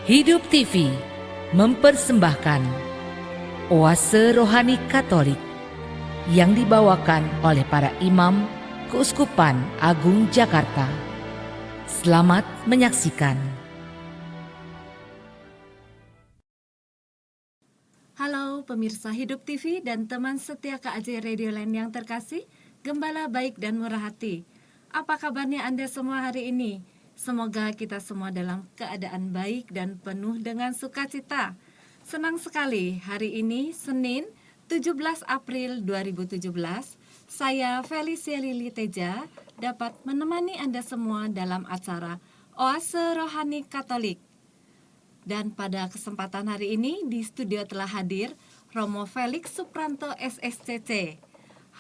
Hidup TV mempersembahkan Oase Rohani Katolik yang dibawakan oleh para imam Keuskupan Agung Jakarta. Selamat menyaksikan. Halo pemirsa Hidup TV dan teman setia KAJ Radio Land yang terkasih, Gembala baik dan murah hati. Apa kabarnya Anda semua hari ini? Semoga kita semua dalam keadaan baik dan penuh dengan sukacita. Senang sekali hari ini Senin 17 April 2017, saya Felicia Lili Teja dapat menemani Anda semua dalam acara Oase Rohani Katolik. Dan pada kesempatan hari ini di studio telah hadir Romo Felix Supranto SSCC.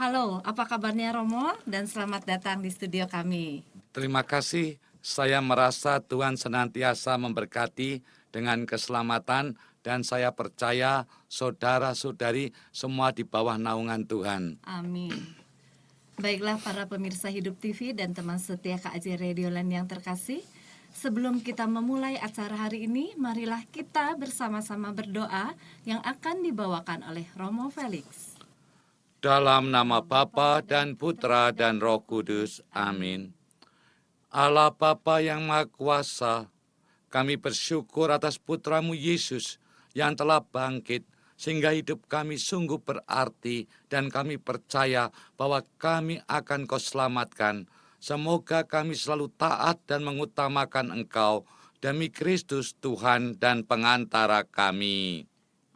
Halo, apa kabarnya Romo? Dan selamat datang di studio kami. Terima kasih, saya merasa Tuhan senantiasa memberkati dengan keselamatan dan saya percaya saudara-saudari semua di bawah naungan Tuhan. Amin. Baiklah para pemirsa Hidup TV dan teman setia KAJ Radio Land yang terkasih, sebelum kita memulai acara hari ini, marilah kita bersama-sama berdoa yang akan dibawakan oleh Romo Felix. Dalam nama Bapa dan Putra dan Roh Kudus, amin. Allah Bapa yang Maha Kuasa, kami bersyukur atas Putramu Yesus yang telah bangkit, sehingga hidup kami sungguh berarti dan kami percaya bahwa kami akan Kau selamatkan. Semoga kami selalu taat dan mengutamakan Engkau demi Kristus Tuhan dan pengantara kami.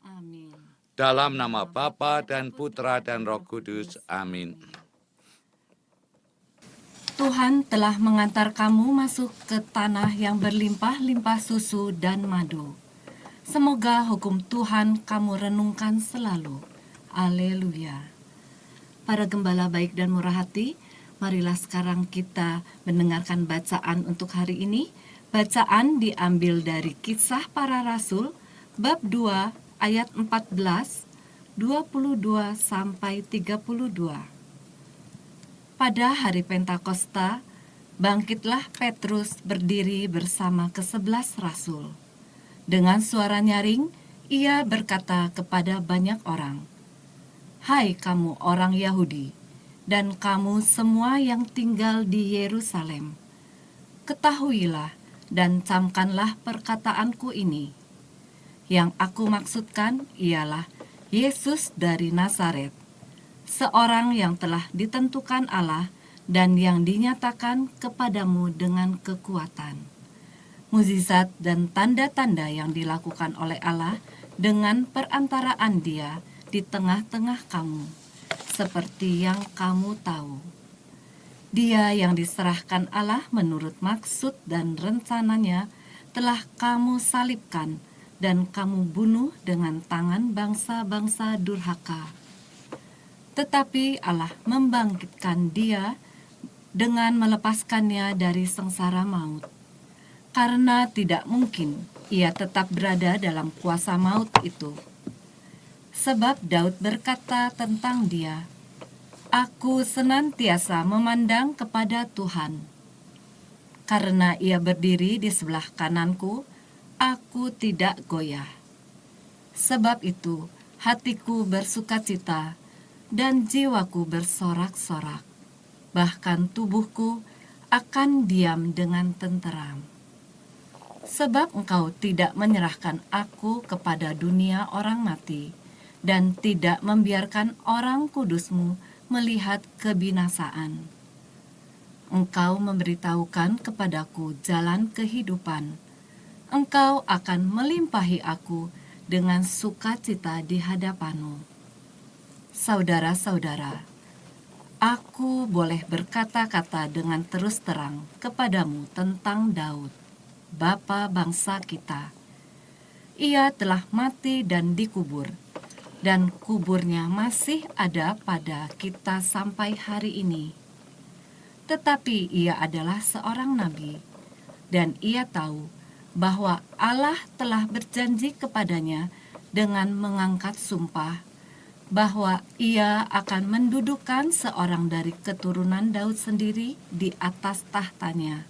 Amin. Dalam nama Bapa dan Putra dan Roh Kudus, amin. Tuhan telah mengantar kamu masuk ke tanah yang berlimpah-limpah susu dan madu. Semoga hukum Tuhan kamu renungkan selalu. Haleluya. Para gembala baik dan murah hati, marilah sekarang kita mendengarkan bacaan untuk hari ini. Bacaan diambil dari Kisah Para Rasul, bab 2, ayat 14, 22 sampai 32. Pada hari Pentakosta, bangkitlah Petrus berdiri bersama ke-11 rasul. Dengan suara nyaring, ia berkata kepada banyak orang, "Hai kamu orang Yahudi, dan kamu semua yang tinggal di Yerusalem, ketahuilah dan camkanlah perkataanku ini. Yang aku maksudkan ialah Yesus dari Nazaret, seorang yang telah ditentukan Allah dan yang dinyatakan kepadamu dengan kekuatan. Mukjizat dan tanda-tanda yang dilakukan oleh Allah dengan perantaraan Dia di tengah-tengah kamu, seperti yang kamu tahu. Dia yang diserahkan Allah menurut maksud dan rencananya telah kamu salibkan dan kamu bunuh dengan tangan bangsa-bangsa durhaka. Tetapi Allah membangkitkan Dia dengan melepaskannya dari sengsara maut. Karena tidak mungkin Ia tetap berada dalam kuasa maut itu. Sebab Daud berkata tentang Dia, "Aku senantiasa memandang kepada Tuhan. Karena Ia berdiri di sebelah kananku, aku tidak goyah. Sebab itu hatiku bersukacita, dan jiwaku bersorak-sorak, bahkan tubuhku akan diam dengan tenteram. Sebab Engkau tidak menyerahkan aku kepada dunia orang mati, dan tidak membiarkan orang kudus-Mu melihat kebinasaan. Engkau memberitahukan kepadaku jalan kehidupan. Engkau akan melimpahi aku dengan sukacita di hadapan-Mu." Saudara-saudara, aku boleh berkata-kata dengan terus terang kepadamu tentang Daud, bapa bangsa kita. Ia telah mati dan dikubur, dan kuburnya masih ada pada kita sampai hari ini. Tetapi ia adalah seorang nabi, dan ia tahu bahwa Allah telah berjanji kepadanya dengan mengangkat sumpah bahwa Ia akan mendudukan seorang dari keturunan Daud sendiri di atas tahtanya.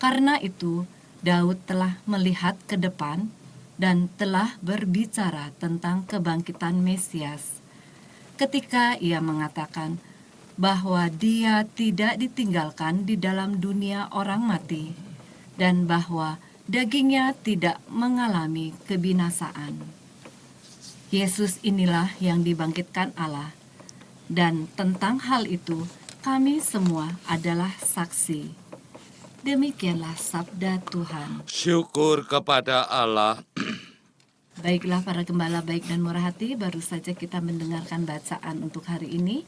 Karena itu, Daud telah melihat ke depan dan telah berbicara tentang kebangkitan Mesias ketika ia mengatakan bahwa dia tidak ditinggalkan di dalam dunia orang mati dan bahwa dagingnya tidak mengalami kebinasaan. Yesus inilah yang dibangkitkan Allah, dan tentang hal itu kami semua adalah saksi. Demikianlah sabda Tuhan. Syukur kepada Allah. Baiklah para gembala baik dan murah hati, baru saja kita mendengarkan bacaan untuk hari ini.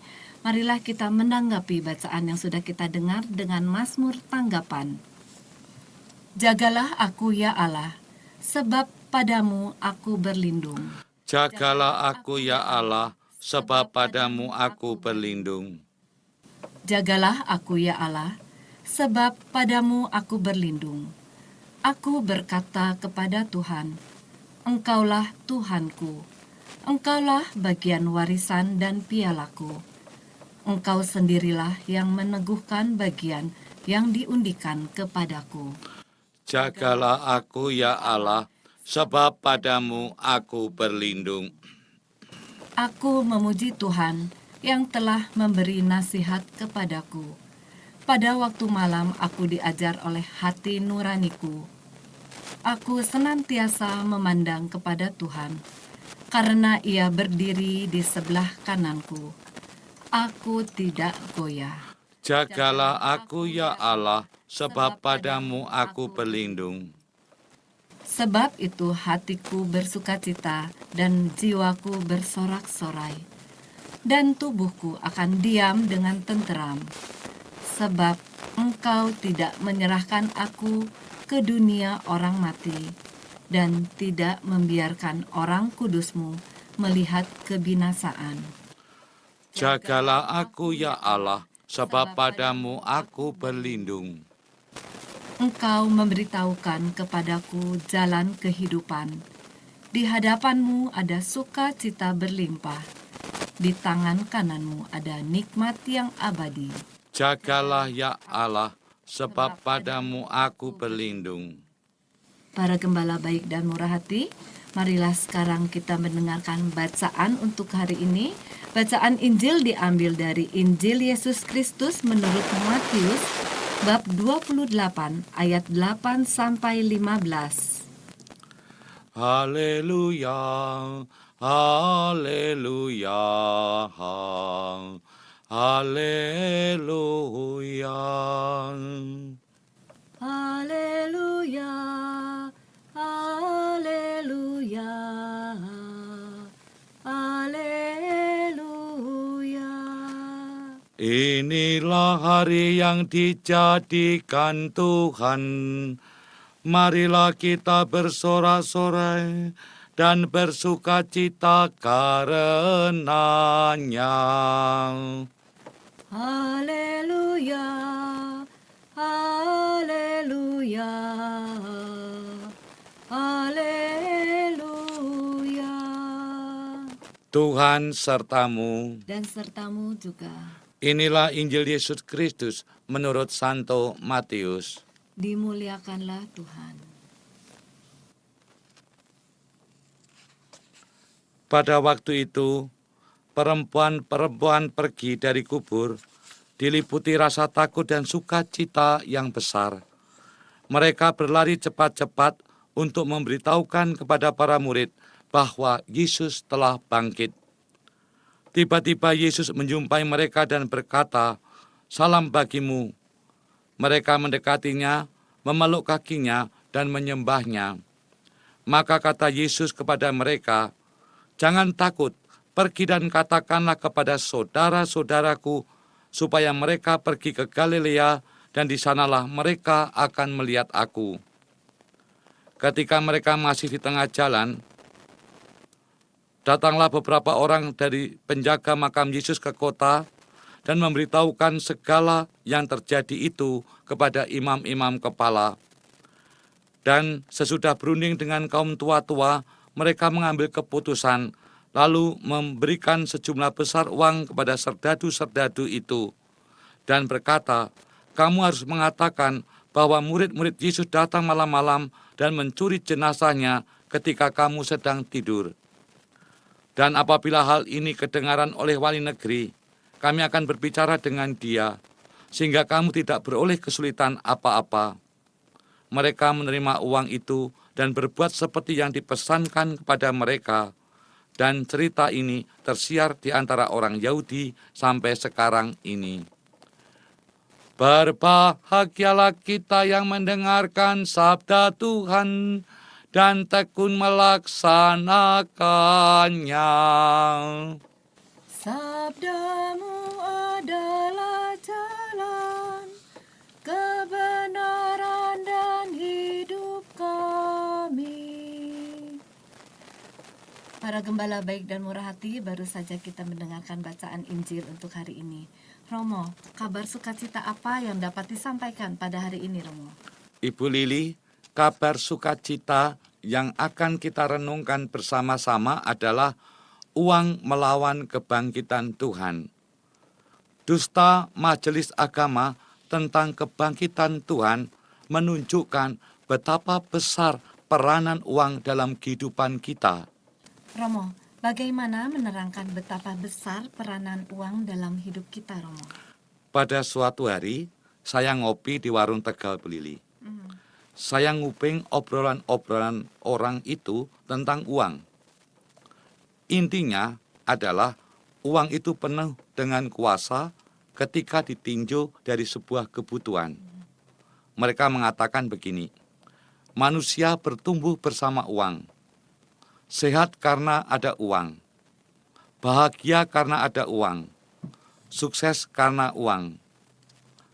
Marilah kita menanggapi bacaan yang sudah kita dengar dengan mazmur tanggapan. Jagalah aku ya Allah, sebab padamu aku berlindung. Jagalah aku ya Allah, sebab padamu aku berlindung. Jagalah aku ya Allah, sebab padamu aku berlindung. Aku berkata kepada Tuhan, Engkaulah Tuhanku, Engkaulah bagian warisan dan pialaku. Engkau sendirilah yang meneguhkan bagian yang diundikan kepadaku. Jagalah aku ya Allah, sebab padamu aku berlindung. Aku memuji Tuhan yang telah memberi nasihat kepadaku. Pada waktu malam aku diajar oleh hati nuraniku. Aku senantiasa memandang kepada Tuhan, karena Ia berdiri di sebelah kananku. Aku tidak goyah. Jagalah aku ya Allah, sebab padamu aku berlindung. Sebab itu hatiku bersukacita dan jiwaku bersorak-sorai, dan tubuhku akan diam dengan tenteram. Sebab Engkau tidak menyerahkan aku ke dunia orang mati, dan tidak membiarkan orang kudus-Mu melihat kebinasaan. Jagalah aku ya Allah, sebab padamu aku berlindung. Engkau memberitahukan kepadaku jalan kehidupan. Di hadapan-Mu ada sukacita berlimpah. Di tangan kanan-Mu ada nikmat yang abadi. Jagalah ya Allah, sebab padamu aku berlindung. Para gembala baik dan murah hati, marilah sekarang kita mendengarkan bacaan untuk hari ini. Bacaan Injil diambil dari Injil Yesus Kristus menurut Matius bab 28 ayat 8 sampai 15. Haleluya, haleluya, haleluya. Haleluya, haleluya, haleluya. Inilah hari yang dijadikan Tuhan. Marilah kita bersorak-sorai dan bersukacita karenanya. Haleluya, haleluya, haleluya. Tuhan sertamu. Dan sertamu juga. Inilah Injil Yesus Kristus menurut Santo Matius. Dimuliakanlah Tuhan. Pada waktu itu, perempuan-perempuan pergi dari kubur, diliputi rasa takut dan sukacita yang besar. Mereka berlari cepat-cepat untuk memberitahukan kepada para murid bahwa Yesus telah bangkit. Tiba-tiba Yesus menjumpai mereka dan berkata, "Salam bagimu." Mereka mendekatinya, memeluk kakinya, dan menyembahnya. Maka kata Yesus kepada mereka, "Jangan takut, pergi dan katakanlah kepada saudara-saudaraku, supaya mereka pergi ke Galilea, dan di sanalah mereka akan melihat aku." Ketika mereka masih di tengah jalan, datanglah beberapa orang dari penjaga makam Yesus ke kota dan memberitahukan segala yang terjadi itu kepada imam-imam kepala. Dan sesudah berunding dengan kaum tua-tua, mereka mengambil keputusan, lalu memberikan sejumlah besar uang kepada serdadu-serdadu itu, dan berkata, "Kamu harus mengatakan bahwa murid-murid Yesus datang malam-malam dan mencuri jenazahnya ketika kamu sedang tidur. Dan apabila hal ini kedengaran oleh wali negeri, kami akan berbicara dengan dia, sehingga kamu tidak beroleh kesulitan apa-apa. Mereka menerima uang itu dan berbuat seperti yang dipesankan kepada mereka. Dan cerita ini tersiar di antara orang Yahudi sampai sekarang ini. Berbahagialah kita yang mendengarkan sabda Tuhan dan tekun melaksanakannya. Sabdamu adalah jalan, kebenaran dan hidup kami. Para gembala baik dan murah hati, baru saja kita mendengarkan bacaan Injil untuk hari ini. Romo, kabar sukacita apa yang dapat disampaikan pada hari ini, Romo? Ibu Lili, kabar sukacita yang akan kita renungkan bersama-sama adalah uang melawan kebangkitan Tuhan. Dusta Majelis Agama tentang kebangkitan Tuhan menunjukkan betapa besar peranan uang dalam kehidupan kita. Romo, bagaimana menerangkan betapa besar peranan uang dalam hidup kita, Romo? Pada suatu hari, saya ngopi di warung Tegal Belili. Saya nguping obrolan-obrolan orang itu tentang uang. Intinya adalah uang itu penuh dengan kuasa ketika ditinjau dari sebuah kebutuhan. Mereka mengatakan begini, manusia bertumbuh bersama uang. Sehat karena ada uang, bahagia karena ada uang, sukses karena uang.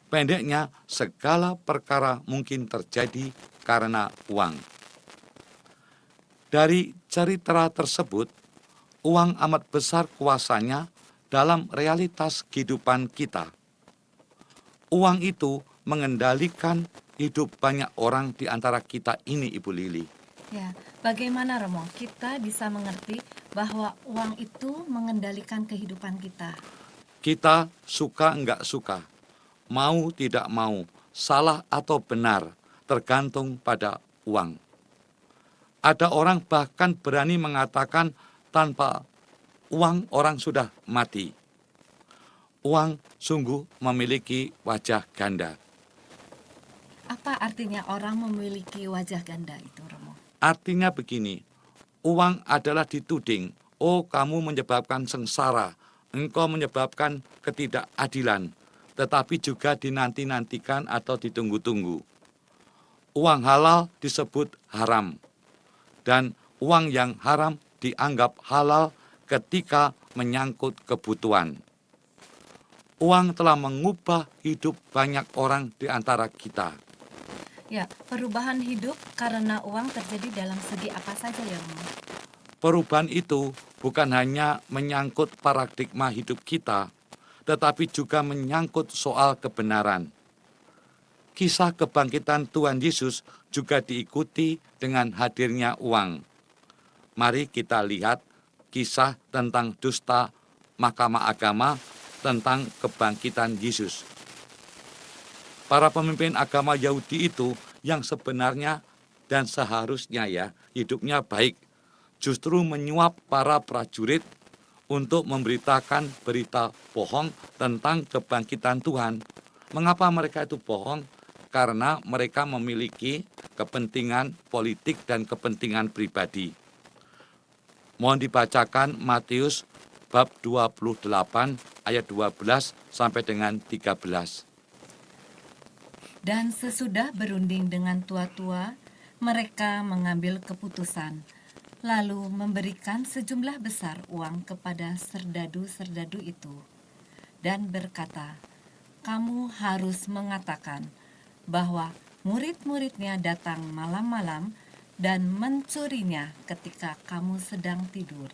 Pendeknya, segala perkara mungkin terjadi karena uang. Dari cerita tersebut, uang amat besar kuasanya dalam realitas kehidupan kita. Uang itu mengendalikan hidup banyak orang di antara kita ini, Ibu Lili. Ya, bagaimana, Romo, kita bisa mengerti bahwa uang itu mengendalikan kehidupan kita? Kita suka enggak suka, mau tidak mau, salah atau benar, tergantung pada uang. Ada orang bahkan berani mengatakan tanpa uang orang sudah mati. Uang sungguh memiliki wajah ganda. Apa artinya orang memiliki wajah ganda itu, Romo? Artinya begini, uang adalah dituding, oh kamu menyebabkan sengsara, engkau menyebabkan ketidakadilan, tetapi juga dinanti-nantikan atau ditunggu-tunggu. Uang halal disebut haram, dan uang yang haram dianggap halal ketika menyangkut kebutuhan. Uang telah mengubah hidup banyak orang di antara kita. Ya, perubahan hidup karena uang terjadi dalam segi apa saja ya, Romo? Perubahan itu bukan hanya menyangkut paradigma hidup kita, tetapi juga menyangkut soal kebenaran. Kisah kebangkitan Tuhan Yesus juga diikuti dengan hadirnya uang. Mari kita lihat kisah tentang dusta Mahkamah Agama tentang kebangkitan Yesus. Para pemimpin agama Yahudi itu yang sebenarnya dan seharusnya hidupnya baik, justru menyuap para prajurit untuk memberitakan berita bohong tentang kebangkitan Tuhan. Mengapa mereka itu bohong? Karena mereka memiliki kepentingan politik dan kepentingan pribadi. Mohon dibacakan Matius bab 28 ayat 12 sampai dengan 13. Dan sesudah berunding dengan tua-tua, mereka mengambil keputusan, lalu memberikan sejumlah besar uang kepada serdadu-serdadu itu, dan berkata, kamu harus mengatakan bahwa murid-muridnya datang malam-malam dan mencurinya ketika kamu sedang tidur.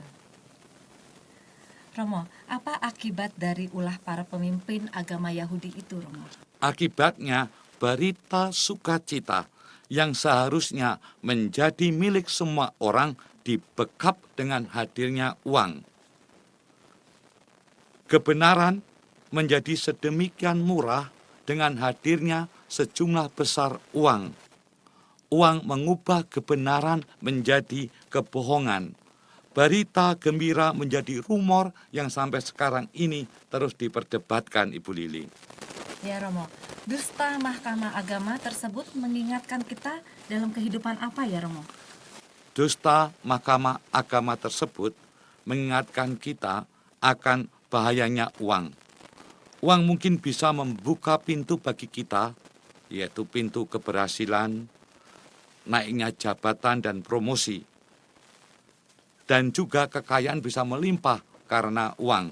Romo, apa akibat dari ulah para pemimpin agama Yahudi itu, Romo? Akibatnya, berita sukacita yang seharusnya menjadi milik semua orang dibekap dengan hadirnya uang. Kebenaran menjadi sedemikian murah dengan hadirnya sejumlah besar uang. Uang mengubah kebenaran menjadi kebohongan. Berita gembira menjadi rumor yang sampai sekarang ini terus diperdebatkan, Ibu Lili. Ya Romo, dusta mahkamah agama tersebut mengingatkan kita dalam kehidupan apa ya Romo? Dusta mahkamah agama tersebut mengingatkan kita akan bahayanya uang. Uang mungkin bisa membuka pintu bagi kita, yaitu pintu keberhasilan, naiknya jabatan dan promosi. Dan juga kekayaan bisa melimpah karena uang.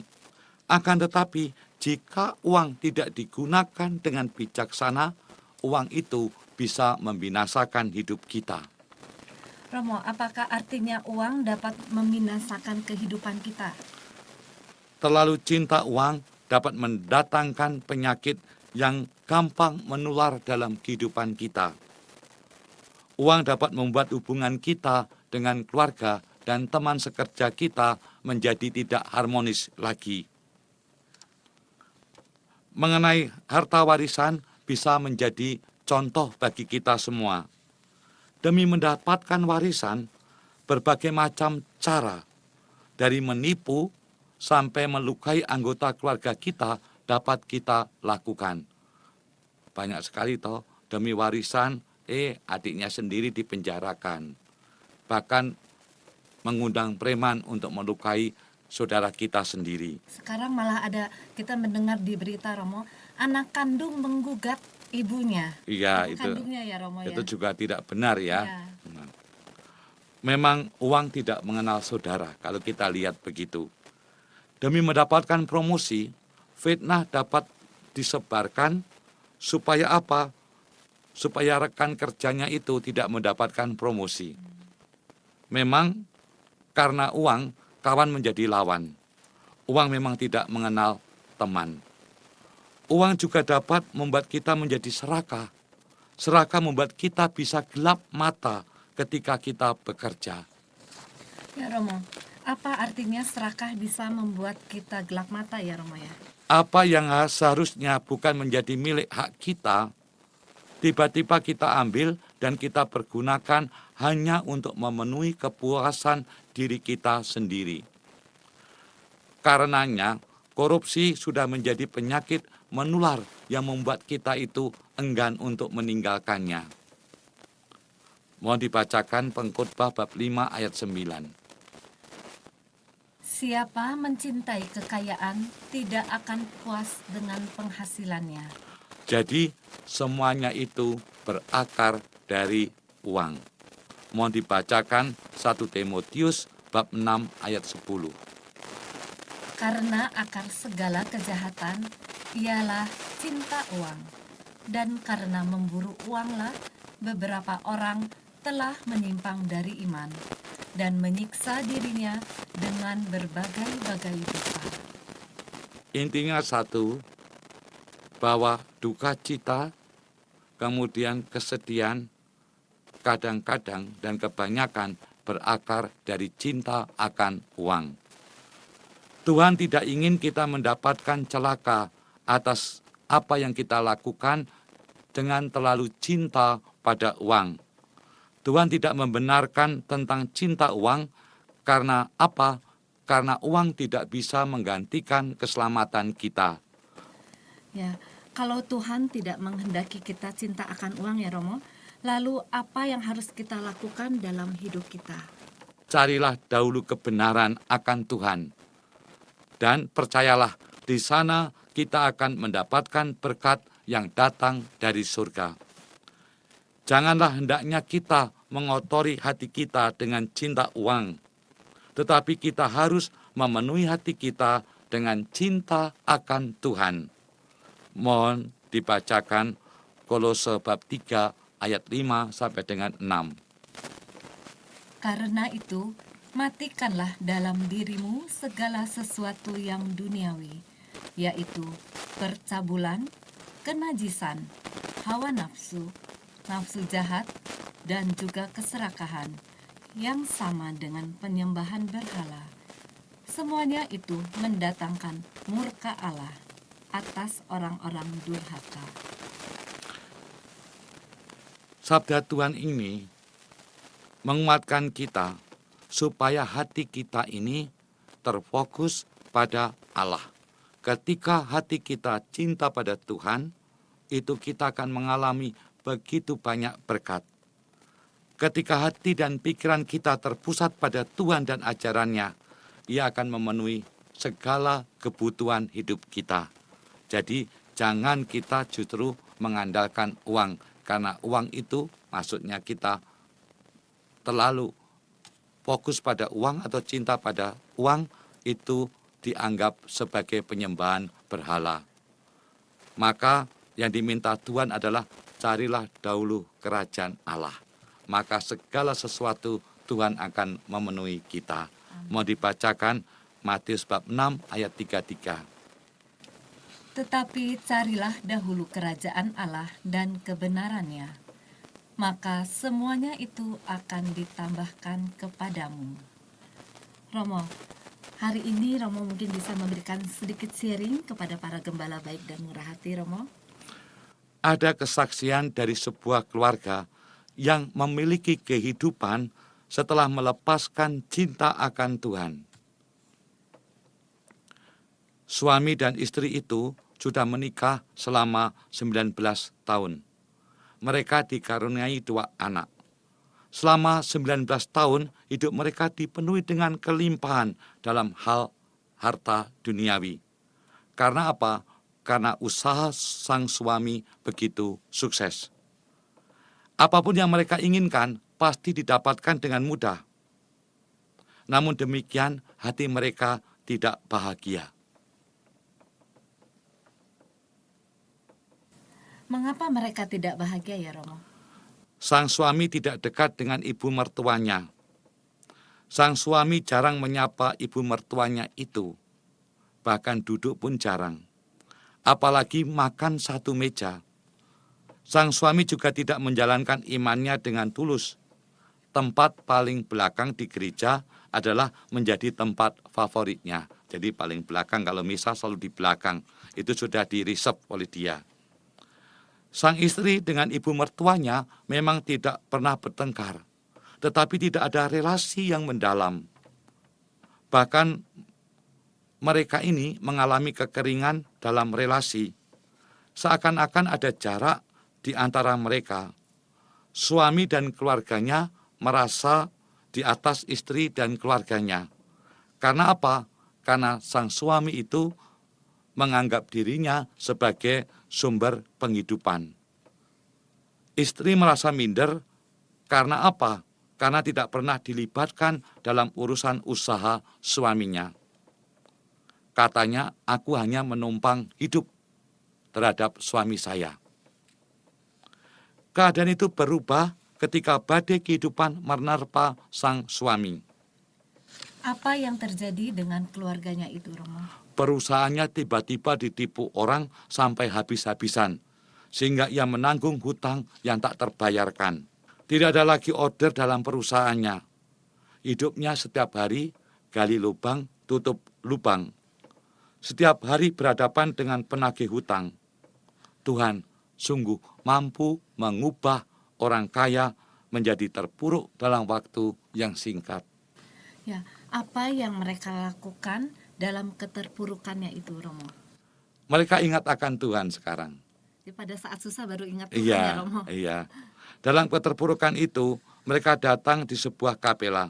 Akan tetapi, jika uang tidak digunakan dengan bijaksana, uang itu bisa membinasakan hidup kita. Romo, apakah artinya uang dapat membinasakan kehidupan kita? Terlalu cinta uang dapat mendatangkan penyakit yang gampang menular dalam kehidupan kita. Uang dapat membuat hubungan kita dengan keluarga dan teman sekerja kita menjadi tidak harmonis lagi. Mengenai harta warisan bisa menjadi contoh bagi kita semua. Demi mendapatkan warisan, berbagai macam cara, dari menipu sampai melukai anggota keluarga kita dapat kita lakukan. Banyak sekali toh, demi warisan, adiknya sendiri dipenjarakan. Bahkan mengundang preman untuk melukai saudara kita sendiri. Sekarang malah kita mendengar di berita Romo, anak kandung menggugat ibunya. Iya, Ibu kandungnya ya Romo ya. itu juga tidak benar ya. Ya. Memang uang tidak mengenal saudara kalau kita lihat begitu. Demi mendapatkan promosi, fitnah dapat disebarkan supaya apa? Supaya rekan kerjanya itu tidak mendapatkan promosi. Memang karena uang, kawan menjadi lawan. Uang memang tidak mengenal teman. Uang juga dapat membuat kita menjadi serakah. Serakah membuat kita bisa gelap mata ketika kita bekerja. Ya Romo, apa artinya serakah bisa membuat kita gelap mata ya Romo ya? Apa yang seharusnya bukan menjadi milik hak kita, tiba-tiba kita ambil dan kita pergunakan hanya untuk memenuhi kepuasan diri kita sendiri. Karenanya, korupsi sudah menjadi penyakit menular yang membuat kita itu enggan untuk meninggalkannya. Mohon dibacakan Pengkhotbah bab 5 ayat 9. Siapa mencintai kekayaan tidak akan puas dengan penghasilannya. Jadi semuanya itu berakar dari uang. Mohon dibacakan 1 Timotius bab 6 ayat 10. Karena akar segala kejahatan ialah cinta uang. Dan karena memburu uanglah beberapa orang telah menyimpang dari iman dan menyiksa dirinya dengan berbagai-bagai dosa. Intinya satu, bahwa duka cita, kemudian kesedihan, kadang-kadang dan kebanyakan berakar dari cinta akan uang. Tuhan tidak ingin kita mendapatkan celaka atas apa yang kita lakukan dengan terlalu cinta pada uang. Tuhan tidak membenarkan tentang cinta uang karena apa? Karena uang tidak bisa menggantikan keselamatan kita. Ya, kalau Tuhan tidak menghendaki kita cinta akan uang ya Romo, lalu apa yang harus kita lakukan dalam hidup kita? Carilah dahulu kebenaran akan Tuhan. Dan percayalah, di sana kita akan mendapatkan berkat yang datang dari surga. Janganlah hendaknya kita mengotori hati kita dengan cinta uang, tetapi kita harus memenuhi hati kita dengan cinta akan Tuhan. Mohon dibacakan Kolose bab 3 ayat 5 sampai dengan 6. Karena itu, matikanlah dalam dirimu segala sesuatu yang duniawi, yaitu percabulan, kenajisan, hawa nafsu, nafsu jahat, dan juga keserakahan, yang sama dengan penyembahan berhala. Semuanya itu mendatangkan murka Allah atas orang-orang durhaka. Sabda Tuhan ini menguatkan kita supaya hati kita ini terfokus pada Allah. Ketika hati kita cinta pada Tuhan, itu kita akan mengalami begitu banyak berkat. Ketika hati dan pikiran kita terpusat pada Tuhan dan ajarannya, Ia akan memenuhi segala kebutuhan hidup kita. Jadi jangan kita justru mengandalkan uang, karena uang itu maksudnya kita terlalu fokus pada uang atau cinta pada uang, itu dianggap sebagai penyembahan berhala. Maka yang diminta Tuhan adalah carilah dahulu kerajaan Allah. Maka segala sesuatu Tuhan akan memenuhi kita. Mau dibacakan Matius bab 6 ayat 33. Tetapi carilah dahulu kerajaan Allah dan kebenarannya, maka semuanya itu akan ditambahkan kepadamu. Romo, hari ini Romo mungkin bisa memberikan sedikit sharing kepada para gembala baik dan murah hati, Romo. Ada kesaksian dari sebuah keluarga yang memiliki kehidupan setelah melepaskan cinta akan Tuhan. Suami dan istri itu sudah menikah selama 19 tahun. Mereka dikaruniai 2 anak. Selama 19 tahun, hidup mereka dipenuhi dengan kelimpahan dalam hal harta duniawi. Karena apa? Karena usaha sang suami begitu sukses. Apapun yang mereka inginkan, pasti didapatkan dengan mudah. Namun demikian, hati mereka tidak bahagia. Mengapa mereka tidak bahagia ya, Romo? Sang suami tidak dekat dengan ibu mertuanya. Sang suami jarang menyapa ibu mertuanya itu. Bahkan duduk pun jarang. Apalagi makan satu meja. Sang suami juga tidak menjalankan imannya dengan tulus. Tempat paling belakang di gereja adalah menjadi tempat favoritnya. Jadi paling belakang, kalau misa selalu di belakang. Itu sudah di-reserve oleh dia. Sang istri dengan ibu mertuanya memang tidak pernah bertengkar, tetapi tidak ada relasi yang mendalam. Bahkan mereka ini mengalami kekeringan dalam relasi. Seakan-akan ada jarak di antara mereka. Suami dan keluarganya merasa di atas istri dan keluarganya. Karena apa? Karena sang suami itu menganggap dirinya sebagai sumber penghidupan. Istri merasa minder karena apa? Karena tidak pernah dilibatkan dalam urusan usaha suaminya. Katanya, aku hanya menumpang hidup terhadap suami saya. Keadaan itu berubah ketika badai kehidupan menerpa sang suami. Apa yang terjadi dengan keluarganya itu, Romo? Perusahaannya tiba-tiba ditipu orang sampai habis-habisan, sehingga ia menanggung hutang yang tak terbayarkan. Tidak ada lagi order dalam perusahaannya. Hidupnya setiap hari gali lubang, tutup lubang. Setiap hari berhadapan dengan penagih hutang. Tuhan sungguh mampu mengubah orang kaya menjadi terpuruk dalam waktu yang singkat. Ya, apa yang mereka lakukan dalam keterpurukannya itu, Romo? Mereka ingat akan Tuhan sekarang. Pada saat susah baru ingat Tuhan ya, Romo? Iya. Dalam keterpurukan itu, mereka datang di sebuah kapela.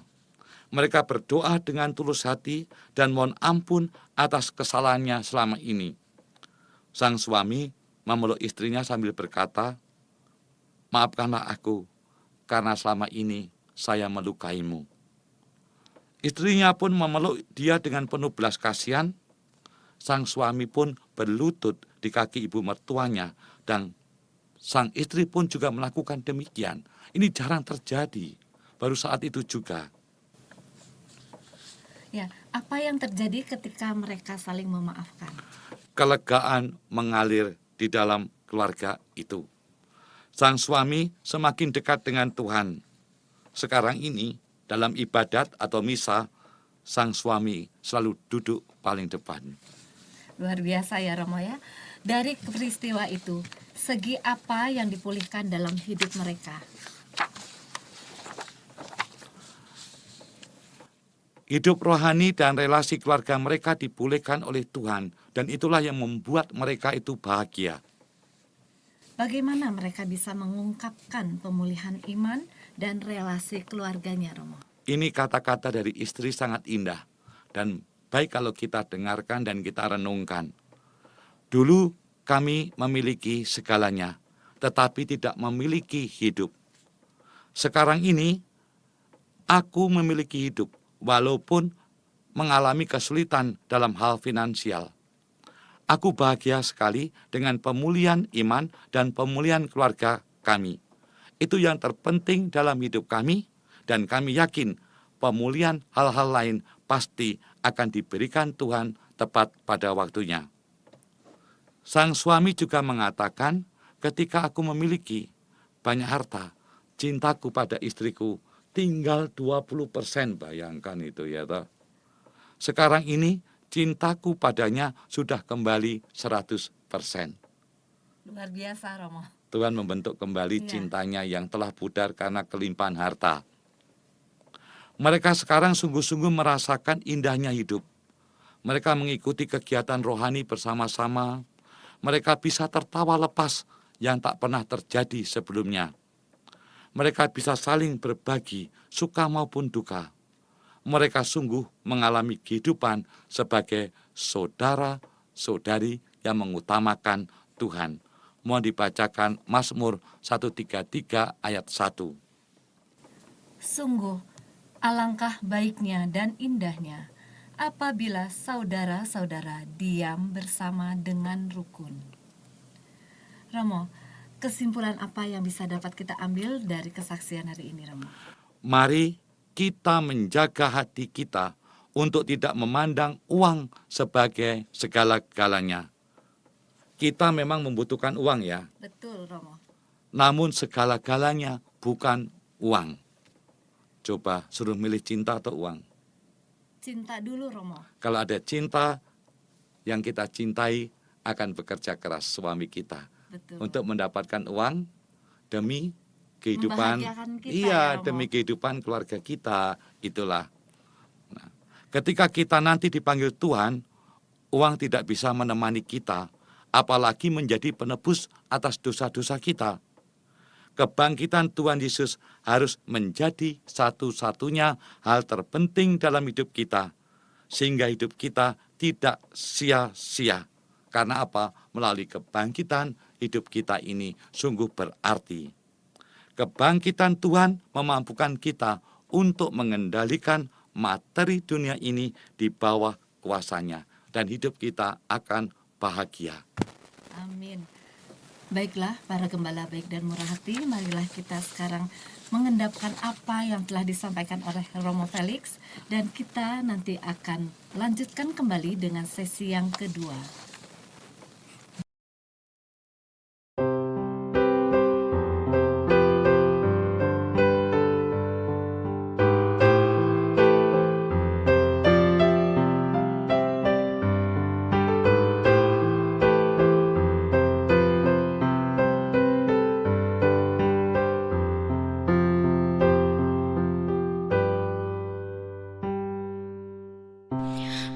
Mereka berdoa dengan tulus hati dan mohon ampun atas kesalahannya selama ini. Sang suami memeluk istrinya sambil berkata, maafkanlah aku, karena selama ini saya melukaimu. Istrinya pun memeluk dia dengan penuh belas kasihan. Sang suami pun berlutut di kaki ibu mertuanya, dan sang istri pun juga melakukan demikian. Ini jarang terjadi, baru saat itu juga. Ya, apa yang terjadi ketika mereka saling memaafkan? Kelegaan mengalir di dalam keluarga itu. Sang suami semakin dekat dengan Tuhan. Sekarang ini, dalam ibadat atau misa, sang suami selalu duduk paling depan. Luar biasa ya, Romo ya. Dari peristiwa itu, segi apa yang dipulihkan dalam hidup mereka? Hidup rohani dan relasi keluarga mereka dipulihkan oleh Tuhan, dan itulah yang membuat mereka itu bahagia. Bagaimana mereka bisa mengungkapkan pemulihan iman dan relasi keluarganya, Romo? Ini kata-kata dari istri sangat indah, dan baik kalau kita dengarkan dan kita renungkan. Dulu kami memiliki segalanya, tetapi tidak memiliki hidup. Sekarang ini, aku memiliki hidup, walaupun mengalami kesulitan dalam hal finansial. Aku bahagia sekali dengan pemulihan iman dan pemulihan keluarga kami. Itu yang terpenting dalam hidup kami, dan kami yakin pemulihan hal-hal lain pasti akan diberikan Tuhan tepat pada waktunya. Sang suami juga mengatakan, ketika aku memiliki banyak harta, cintaku pada istriku tinggal 20%, bayangkan itu ya toh. Sekarang ini cintaku padanya sudah kembali 100%. Luar biasa, Romo. Tuhan membentuk kembali Iya. cintanya yang telah pudar karena kelimpahan harta. Mereka sekarang sungguh-sungguh merasakan indahnya hidup. Mereka mengikuti kegiatan rohani bersama-sama. Mereka bisa tertawa lepas yang tak pernah terjadi sebelumnya. Mereka bisa saling berbagi suka maupun duka. Mereka sungguh mengalami kehidupan sebagai saudara-saudari yang mengutamakan Tuhan. Mohon dibacakan Mazmur 133 ayat 1. Sungguh, alangkah baiknya dan indahnya apabila saudara-saudara diam bersama dengan rukun. Romo, kesimpulan apa yang bisa dapat kita ambil dari kesaksian hari ini, Romo? Mari kita menjaga hati kita untuk tidak memandang uang sebagai segala-galanya. Kita memang membutuhkan uang ya, Betul, Romo. namun segala-galanya bukan uang. Coba suruh milih cinta atau uang. Cinta dulu, Romo. Kalau ada cinta, yang kita cintai akan bekerja keras suami kita Betul. untuk mendapatkan uang demi kehidupan. Membahagiakan kita, Iya, ya, Romo. demi kehidupan keluarga kita. Itulah. Nah, ketika kita nanti dipanggil Tuhan, uang tidak bisa menemani kita, apalagi menjadi penebus atas dosa-dosa kita. Kebangkitan Tuhan Yesus harus menjadi satu-satunya hal terpenting dalam hidup kita, sehingga hidup kita tidak sia-sia. Karena apa? Melalui kebangkitan, hidup kita ini sungguh berarti. Kebangkitan Tuhan memampukan kita untuk mengendalikan materi dunia ini di bawah kuasanya, dan hidup kita akan bahagia. Amin. Baiklah, para gembala baik dan murah hati, marilah kita sekarang mengendapkan apa yang telah disampaikan oleh Romo Felix, dan kita nanti akan lanjutkan kembali dengan sesi yang kedua.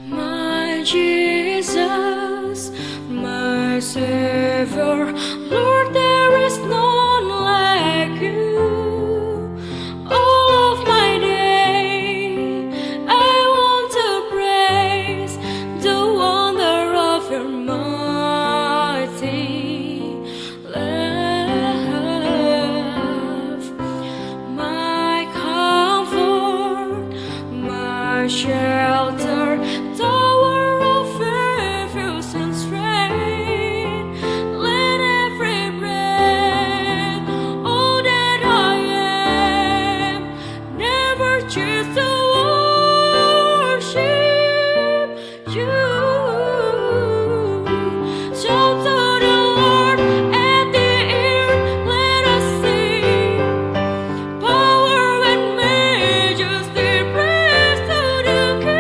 My Jesus, my Savior, Lord, there is none like you. All of my day, I want to praise the wonder of your mighty love. My comfort, my shelter, tower of refuge and strength. Let every breath, all that I am, never choose to worship you. Shout to the Lord at the earth, let us sing. Power and majesty, praise to the King.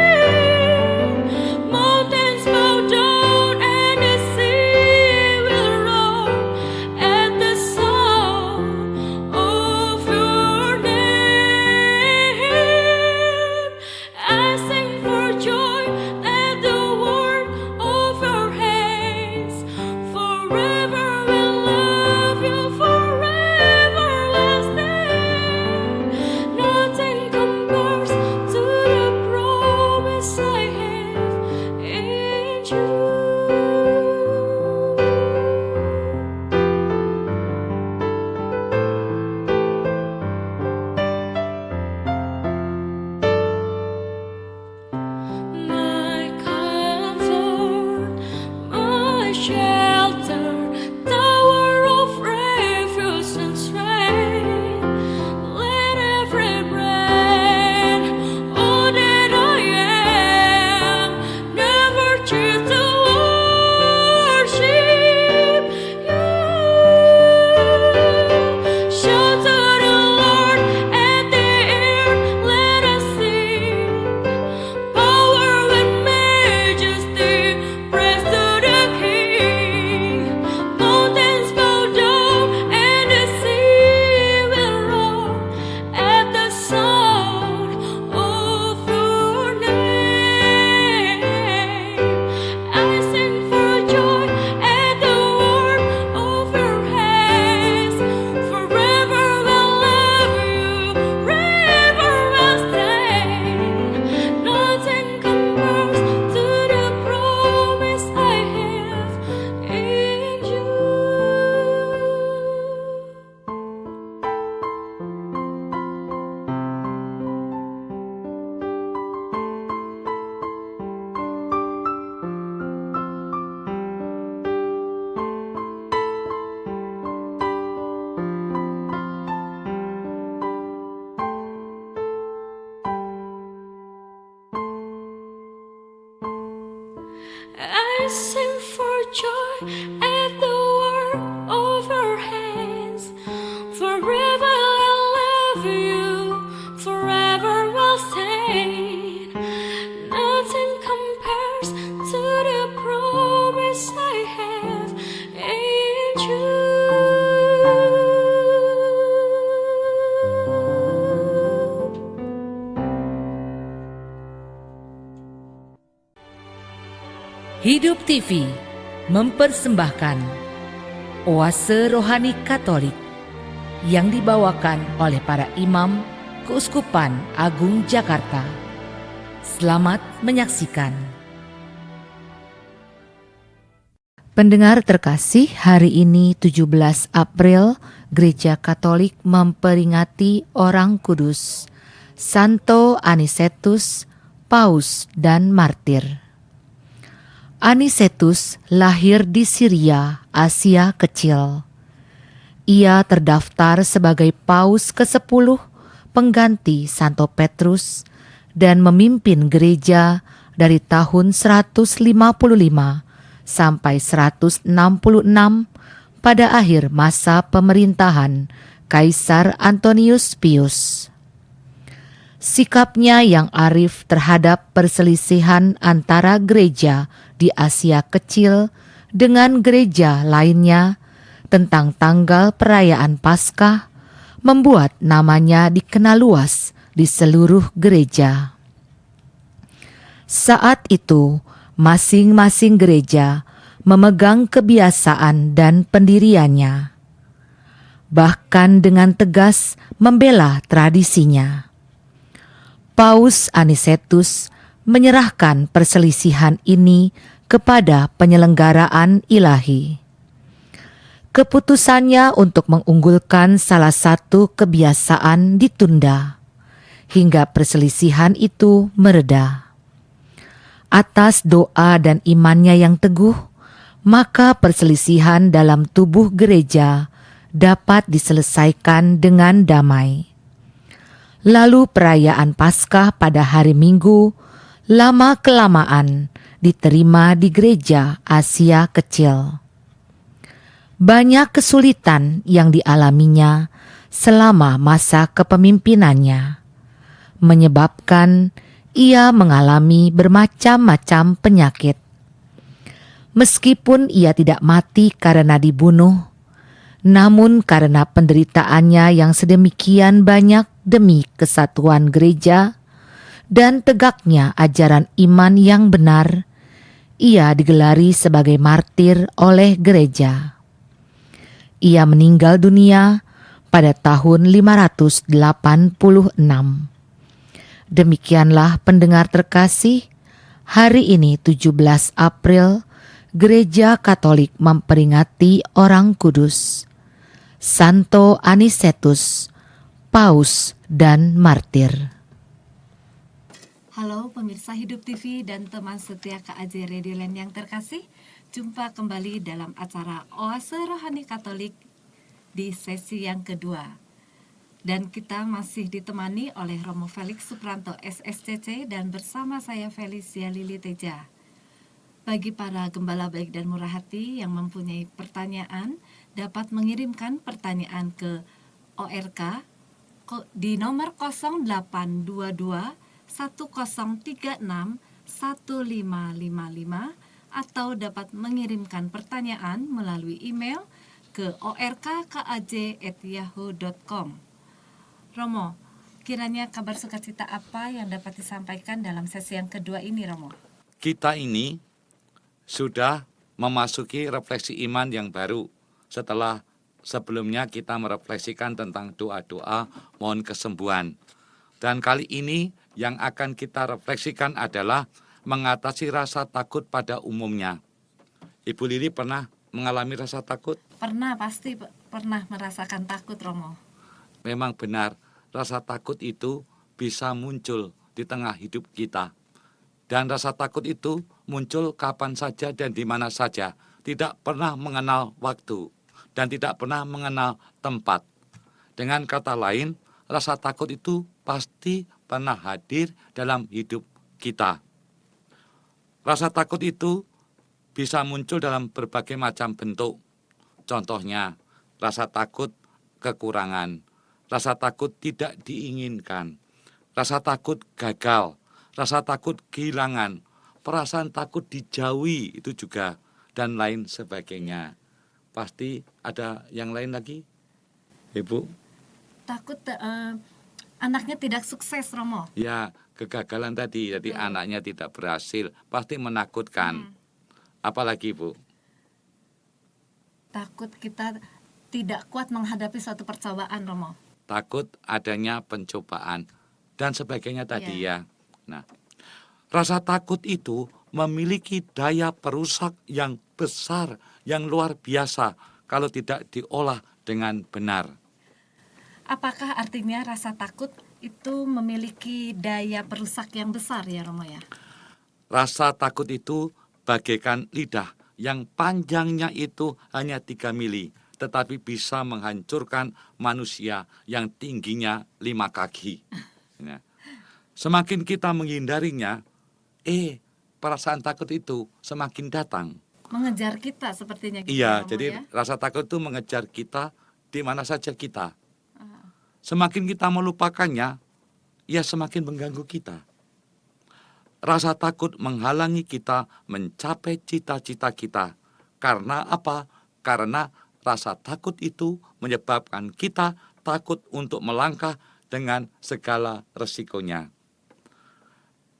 at the work of her hands. Forever I'll love you, forever will stand. Nothing compares to the promise I have in you. Hidup TV mempersembahkan Oase Rohani Katolik yang dibawakan oleh para imam Keuskupan Agung Jakarta. Selamat menyaksikan. Pendengar terkasih, hari ini 17 April, Gereja Katolik memperingati orang kudus, Santo Anicetus, Paus dan Martir. Anicetus lahir di Syria, Asia Kecil. Ia terdaftar sebagai Paus ke-10 pengganti Santo Petrus dan memimpin gereja dari tahun 155 sampai 166 pada akhir masa pemerintahan Kaisar Antonius Pius. Sikapnya yang arif terhadap perselisihan antara gereja di Asia Kecil dengan gereja lainnya tentang tanggal perayaan Paskah membuat namanya dikenal luas di seluruh gereja. Saat itu, masing-masing gereja memegang kebiasaan dan pendiriannya, bahkan dengan tegas membela tradisinya. Paus Anicetus menyerahkan perselisihan ini kepada penyelenggaraan ilahi. Keputusannya untuk mengunggulkan salah satu kebiasaan ditunda, hingga perselisihan itu mereda. Atas doa dan imannya yang teguh, maka perselisihan dalam tubuh gereja dapat diselesaikan dengan damai. Lalu perayaan Paskah pada hari Minggu lama-kelamaan diterima di gereja Asia Kecil. Banyak kesulitan yang dialaminya selama masa kepemimpinannya, menyebabkan ia mengalami bermacam-macam penyakit. Meskipun ia tidak mati karena dibunuh, namun karena penderitaannya yang sedemikian banyak demi kesatuan gereja dan tegaknya ajaran iman yang benar, ia digelari sebagai martir oleh gereja. Ia meninggal dunia pada tahun 586. Demikianlah pendengar terkasih, hari ini 17 April, Gereja Katolik memperingati orang kudus, Santo Anicetus, Paus dan Martir. Halo pemirsa Hidup TV dan teman setia KAJ Radio Land yang terkasih, jumpa kembali dalam acara Oase Rohani Katolik di sesi yang kedua. Dan kita masih ditemani oleh Romo Felix Supranto SSCC dan bersama saya Felicia Lili Teja. Bagi para gembala baik dan murah hati yang mempunyai pertanyaan, dapat mengirimkan pertanyaan ke ORK di nomor 0822 1036 1555 atau dapat mengirimkan pertanyaan melalui email ke orkkaj@yahoo.com. Romo, kiranya kabar sukacita apa yang dapat disampaikan dalam sesi yang kedua ini, Romo? Kita ini sudah memasuki refleksi iman yang baru setelah sebelumnya kita merefleksikan tentang doa-doa mohon kesembuhan. Dan kali ini yang akan kita refleksikan adalah mengatasi rasa takut pada umumnya. Ibu Lili pernah mengalami rasa takut? Pernah, pasti pernah merasakan takut, Romo. Memang benar, rasa takut itu bisa muncul di tengah hidup kita. Dan rasa takut itu muncul kapan saja dan di mana saja, tidak pernah mengenal waktu dan tidak pernah mengenal tempat. Dengan kata lain, rasa takut itu pasti pernah hadir dalam hidup kita. Rasa takut itu bisa muncul dalam berbagai macam bentuk. Contohnya, rasa takut kekurangan, rasa takut tidak diinginkan, rasa takut gagal, rasa takut kehilangan, perasaan takut dijauhi itu juga, dan lain sebagainya. Pasti ada yang lain lagi, Ibu? Takut anaknya tidak sukses, Romo. Ya, kegagalan tadi, jadi anaknya tidak berhasil, pasti menakutkan. Apalagi, Bu? Takut kita tidak kuat menghadapi suatu percobaan, Romo. Takut adanya pencobaan dan sebagainya tadi ya. Nah, rasa takut itu memiliki daya perusak yang besar, yang luar biasa kalau tidak diolah dengan benar. Apakah artinya rasa takut itu memiliki daya perusak yang besar ya, Romo ya? Rasa takut itu bagaikan lidah yang panjangnya itu hanya 3 mili, tetapi bisa menghancurkan manusia yang tingginya 5 kaki. Ya. Semakin kita menghindarinya, perasaan takut itu semakin datang. Mengejar kita sepertinya gitu Iya, ya, Romo jadi ya? rasa takut itu mengejar kita di mana saja kita. Semakin kita melupakannya, ia semakin mengganggu kita. Rasa takut menghalangi kita mencapai cita-cita kita. Karena apa? Karena rasa takut itu menyebabkan kita takut untuk melangkah dengan segala resikonya.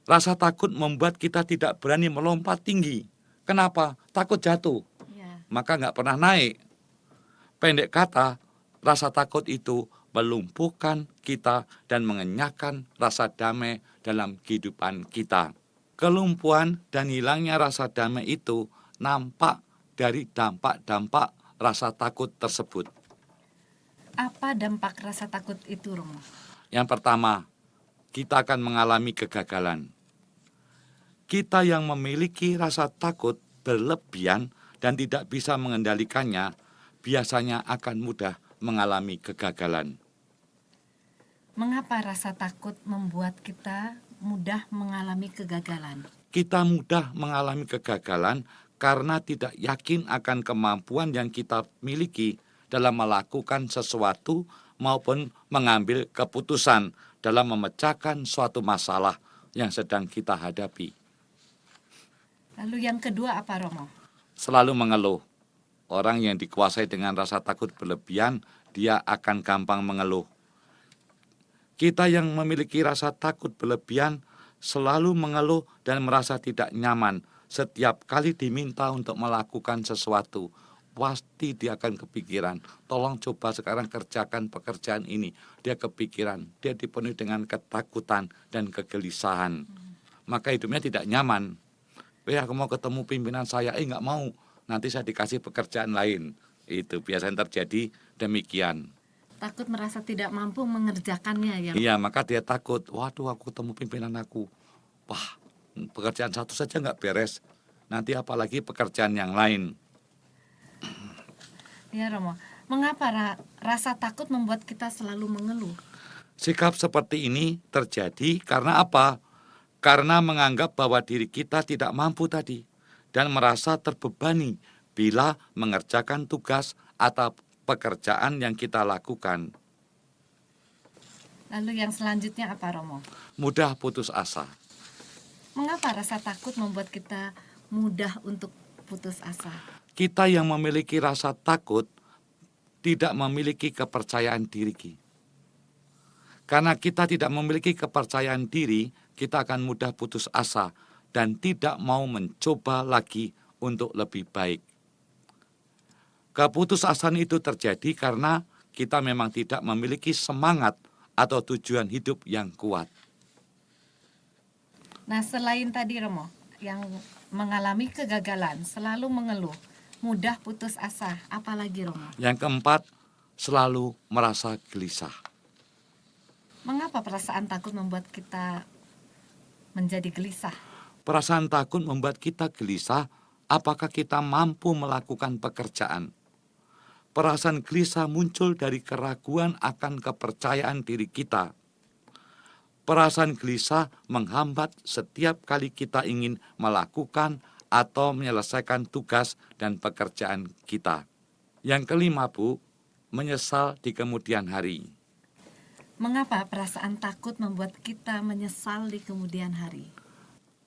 Rasa takut membuat kita tidak berani melompat tinggi. Kenapa? Takut jatuh, Ya. maka nggak pernah naik. Pendek kata, rasa takut itu melumpuhkan kita dan mengenyahkan rasa damai dalam kehidupan kita. Kelumpuhan dan hilangnya rasa damai itu nampak dari dampak-dampak rasa takut tersebut. Apa dampak rasa takut itu, Romo? Yang pertama, kita akan mengalami kegagalan. Kita yang memiliki rasa takut berlebihan dan tidak bisa mengendalikannya, biasanya akan mudah mengalami kegagalan. Mengapa rasa takut membuat kita mudah mengalami kegagalan? Kita mudah mengalami kegagalan karena tidak yakin akan kemampuan yang kita miliki dalam melakukan sesuatu maupun mengambil keputusan dalam memecahkan suatu masalah yang sedang kita hadapi. Lalu yang kedua apa, Romo? Selalu mengeluh. Orang yang dikuasai dengan rasa takut berlebihan, dia akan gampang mengeluh. Kita yang memiliki rasa takut berlebihan selalu mengeluh dan merasa tidak nyaman setiap kali diminta untuk melakukan sesuatu. Pasti dia akan kepikiran, tolong coba sekarang kerjakan pekerjaan ini. Dia kepikiran, dia dipenuhi dengan ketakutan dan kegelisahan. Maka hidupnya tidak nyaman. Aku mau ketemu pimpinan saya, nggak mau. Nanti saya dikasih pekerjaan lain. Itu biasanya terjadi demikian. Takut merasa tidak mampu mengerjakannya ya. Iya, maka dia takut. Waduh, aku ketemu pimpinan aku. Wah, pekerjaan satu saja nggak beres. Nanti apalagi pekerjaan yang lain. Ya, Romo. Mengapa rasa takut membuat kita selalu mengeluh? Sikap seperti ini terjadi karena apa? Karena menganggap bahwa diri kita tidak mampu tadi dan merasa terbebani bila mengerjakan tugas atau pekerjaan yang kita lakukan. Lalu yang selanjutnya apa, Romo? Mudah putus asa. Mengapa rasa takut membuat kita mudah untuk putus asa? Kita yang memiliki rasa takut tidak memiliki kepercayaan diri. Karena kita tidak memiliki kepercayaan diri, kita akan mudah putus asa dan tidak mau mencoba lagi untuk lebih baik. Keputusasaan itu terjadi karena kita memang tidak memiliki semangat atau tujuan hidup yang kuat. Nah, selain tadi, Romo, yang mengalami kegagalan, selalu mengeluh, mudah putus asa, apalagi, Romo? Yang keempat, selalu merasa gelisah. Mengapa perasaan takut membuat kita menjadi gelisah? Perasaan takut membuat kita gelisah apakah kita mampu melakukan pekerjaan. Perasaan gelisah muncul dari keraguan akan kepercayaan diri kita. Perasaan gelisah menghambat setiap kali kita ingin melakukan atau menyelesaikan tugas dan pekerjaan kita. Yang kelima, Bu, menyesal di kemudian hari. Mengapa perasaan takut membuat kita menyesal di kemudian hari?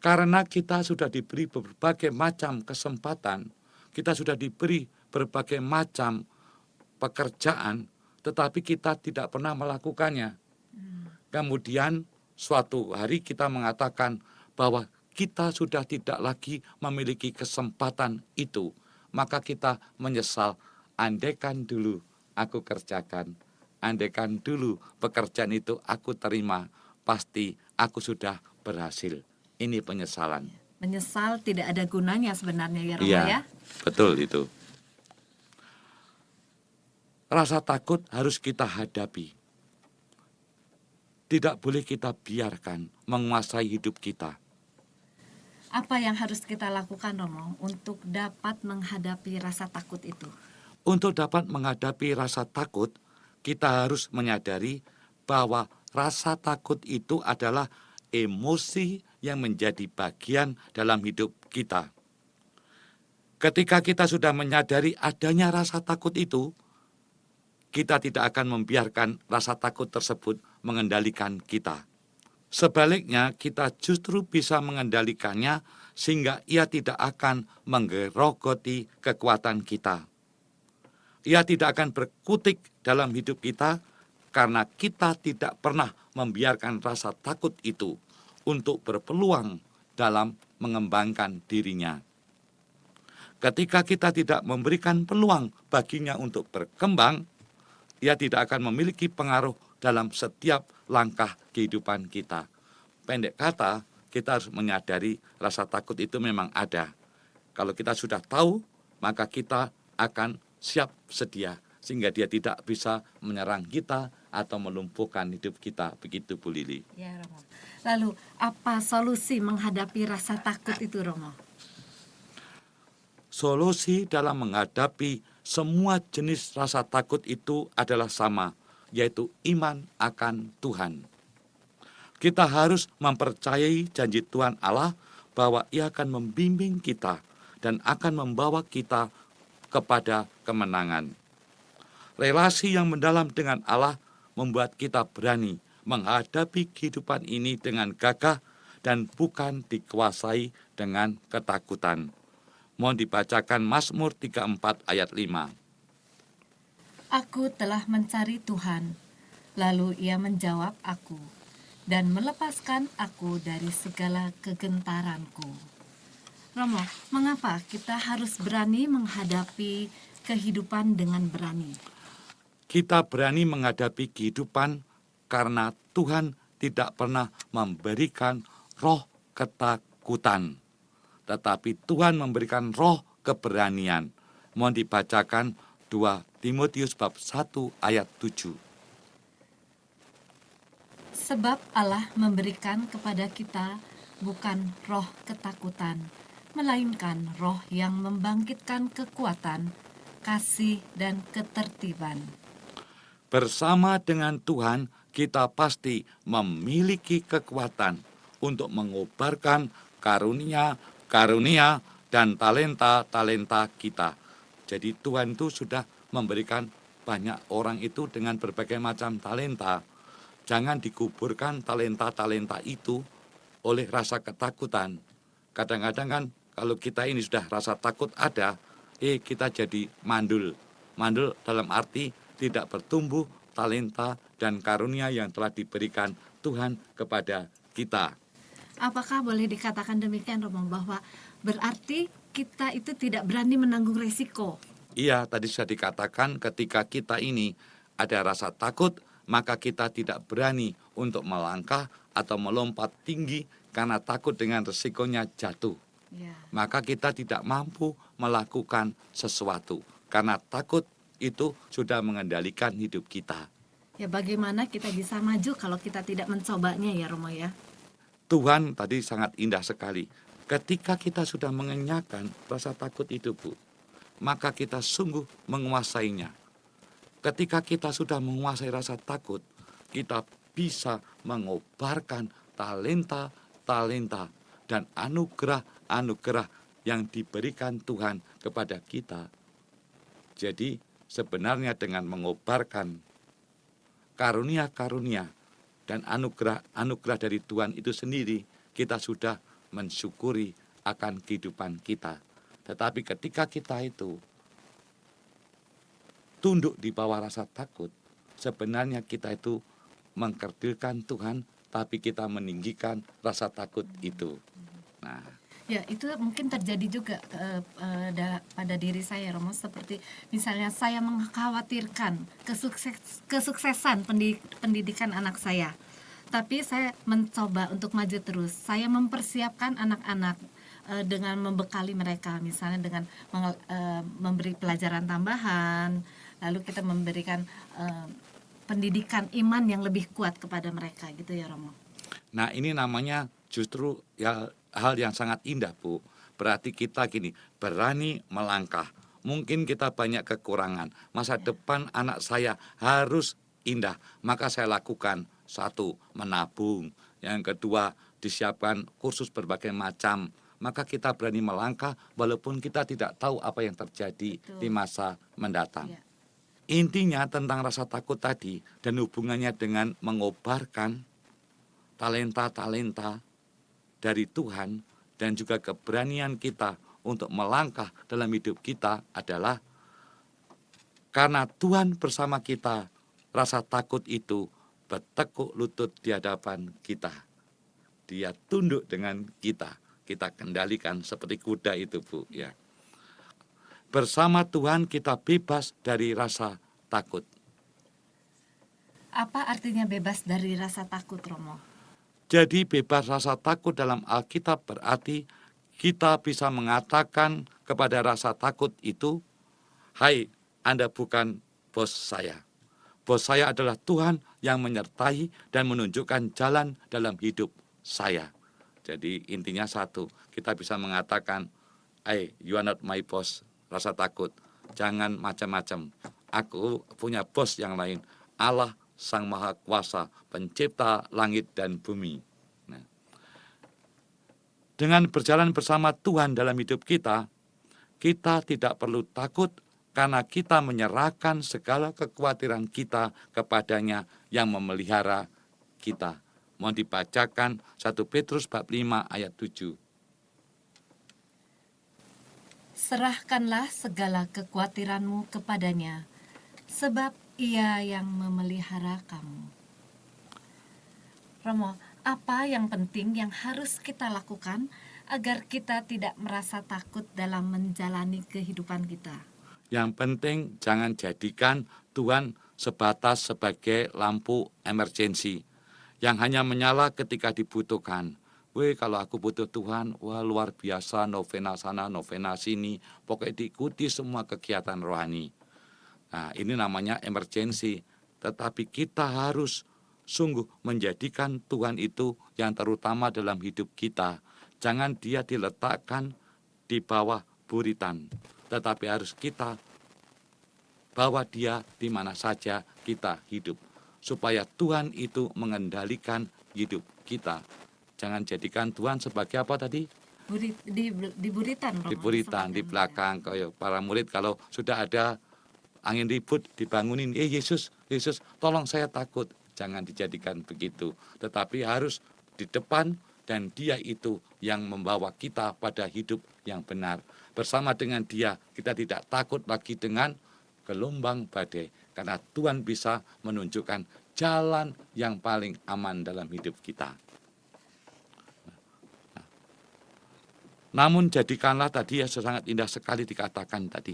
Karena kita sudah diberi berbagai macam kesempatan, kita sudah diberi berbagai macam pekerjaan, tetapi kita tidak pernah melakukannya. Kemudian suatu hari kita mengatakan bahwa kita sudah tidak lagi memiliki kesempatan itu, maka kita menyesal. Andaikan dulu aku kerjakan, andaikan dulu pekerjaan itu aku terima, pasti aku sudah berhasil. Ini penyesalan. Menyesal tidak ada gunanya sebenarnya ya Romo ya. Iya, betul itu. Rasa takut harus kita hadapi. Tidak boleh kita biarkan menguasai hidup kita. Apa yang harus kita lakukan Romo untuk dapat menghadapi rasa takut itu? Untuk dapat menghadapi rasa takut, kita harus menyadari bahwa rasa takut itu adalah emosi yang menjadi bagian dalam hidup kita. Ketika kita sudah menyadari adanya rasa takut itu, kita tidak akan membiarkan rasa takut tersebut mengendalikan kita. Sebaliknya, kita justru bisa mengendalikannya sehingga ia tidak akan menggerogoti kekuatan kita. Ia tidak akan berkutik dalam hidup kita karena kita tidak pernah membiarkan rasa takut itu untuk berpeluang dalam mengembangkan dirinya. Ketika kita tidak memberikan peluang baginya untuk berkembang, ia tidak akan memiliki pengaruh dalam setiap langkah kehidupan kita. Pendek kata, kita harus menyadari rasa takut itu memang ada. Kalau kita sudah tahu, maka kita akan siap sedia, sehingga dia tidak bisa menyerang kita atau melumpuhkan hidup kita. Begitu, Bu Lili. Ya Romo. Lalu apa solusi menghadapi rasa takut itu Romo? Solusi dalam menghadapi semua jenis rasa takut itu adalah sama, yaitu iman akan Tuhan. Kita harus mempercayai janji Tuhan Allah bahwa Ia akan membimbing kita dan akan membawa kita kepada kemenangan. Relasi yang mendalam dengan Allah membuat kita berani menghadapi kehidupan ini dengan gagah dan bukan dikuasai dengan ketakutan. Mohon dibacakan Mazmur 34 ayat 5. Aku telah mencari Tuhan, lalu Ia menjawab aku, dan melepaskan aku dari segala kegentaranku. Romo, mengapa kita harus berani menghadapi kehidupan dengan berani? Kita berani menghadapi kehidupan karena Tuhan tidak pernah memberikan roh ketakutan, tetapi Tuhan memberikan roh keberanian. Mohon dibacakan 2 Timotius bab 1 ayat 7. Sebab Allah memberikan kepada kita bukan roh ketakutan, melainkan roh yang membangkitkan kekuatan, kasih, dan ketertiban. Bersama dengan Tuhan, kita pasti memiliki kekuatan untuk mengobarkan karunia dan talenta-talenta kita. Jadi Tuhan itu sudah memberikan banyak orang itu dengan berbagai macam talenta. Jangan dikuburkan talenta-talenta itu oleh rasa ketakutan. Kadang-kadang kan kalau kita ini sudah rasa takut ada, kita jadi mandul. Mandul dalam arti tidak bertumbuh talenta dan karunia yang telah diberikan Tuhan kepada kita. Apakah boleh dikatakan demikian, Romo, bahwa berarti kita itu tidak berani menanggung resiko? Iya, tadi sudah dikatakan ketika kita ini ada rasa takut, maka kita tidak berani untuk melangkah atau melompat tinggi karena takut dengan resikonya jatuh. Ya. Maka kita tidak mampu melakukan sesuatu karena takut itu sudah mengendalikan hidup kita. Ya, bagaimana kita bisa maju kalau kita tidak mencobanya ya, Romo ya? Tuhan tadi sangat indah sekali. Ketika kita sudah mengenyahkan rasa takut itu, Bu, maka kita sungguh menguasainya. Ketika kita sudah menguasai rasa takut, kita bisa mengobarkan talenta-talenta dan anugerah-anugerah yang diberikan Tuhan kepada kita. Jadi sebenarnya dengan mengobarkan karunia-karunia dan anugerah-anugerah dari Tuhan itu sendiri, kita sudah mensyukuri akan kehidupan kita. Tetapi ketika kita itu tunduk di bawah rasa takut, sebenarnya kita itu mengkerdilkan Tuhan, tapi kita meninggikan rasa takut itu. Nah, Ya, itu mungkin terjadi juga pada diri saya, Romo, seperti misalnya saya mengkhawatirkan kesuksesan pendidikan anak saya. Tapi saya mencoba untuk maju terus. Saya mempersiapkan anak-anak dengan membekali mereka, misalnya dengan memberi pelajaran tambahan, lalu kita memberikan pendidikan iman yang lebih kuat kepada mereka, gitu ya, Romo. nah ini namanya justru ya hal yang sangat indah, Bu. Berarti kita gini, berani melangkah. Mungkin kita banyak kekurangan. Masa depan anak saya harus indah. Maka saya lakukan, satu, menabung. Yang kedua, disiapkan kursus berbagai macam. Maka kita berani melangkah walaupun kita tidak tahu apa yang terjadi di masa mendatang. Ya. Intinya tentang rasa takut tadi dan hubungannya dengan mengobarkan talenta-talenta dari Tuhan dan juga keberanian kita untuk melangkah dalam hidup kita adalah karena Tuhan bersama kita, rasa takut itu bertekuk lutut di hadapan kita. Dia tunduk dengan kita, kita kendalikan seperti kuda itu, Bu, ya. Bersama Tuhan kita bebas dari rasa takut. Apa artinya bebas dari rasa takut, Romo? Jadi bebas rasa takut dalam Alkitab berarti kita bisa mengatakan kepada rasa takut itu, hai, Anda bukan bos saya. Bos saya adalah Tuhan yang menyertai dan menunjukkan jalan dalam hidup saya. Jadi intinya satu, kita bisa mengatakan, hey, you are not my boss, rasa takut. Jangan macam-macam. Aku punya bos yang lain, Allah Sang Maha Kuasa, pencipta langit dan bumi. Nah, dengan berjalan bersama Tuhan dalam hidup kita, kita tidak perlu takut karena kita menyerahkan segala kekhawatiran kita kepadanya yang memelihara kita. Mohon dibacakan 1 Petrus bab 5 ayat 7. Serahkanlah segala kekhawatiranmu kepadanya, sebab Ia yang memelihara kamu. Romo, apa yang penting yang harus kita lakukan agar kita tidak merasa takut dalam menjalani kehidupan kita? Yang penting jangan jadikan Tuhan sebatas sebagai lampu emergensi yang hanya menyala ketika dibutuhkan. Weh, kalau aku butuh Tuhan, wah luar biasa, novena sana, novena sini, pokoknya diikuti semua kegiatan rohani. Nah, ini namanya emergensi. Tetapi kita harus sungguh menjadikan Tuhan itu yang terutama dalam hidup kita. Jangan dia diletakkan di bawah buritan, tetapi harus kita bawa dia di mana saja kita hidup, supaya Tuhan itu mengendalikan hidup kita. Jangan jadikan Tuhan sebagai apa tadi? Di buritan, Romo. Di buritan, di belakang. Kayak para murid kalau sudah ada angin ribut dibangunin, Yesus, tolong saya takut. Jangan dijadikan begitu. Tetapi harus di depan dan dia itu yang membawa kita pada hidup yang benar. Bersama dengan dia kita tidak takut lagi dengan gelombang badai. Karena Tuhan bisa menunjukkan jalan yang paling aman dalam hidup kita. Namun jadikanlah tadi ya sangat indah sekali dikatakan tadi.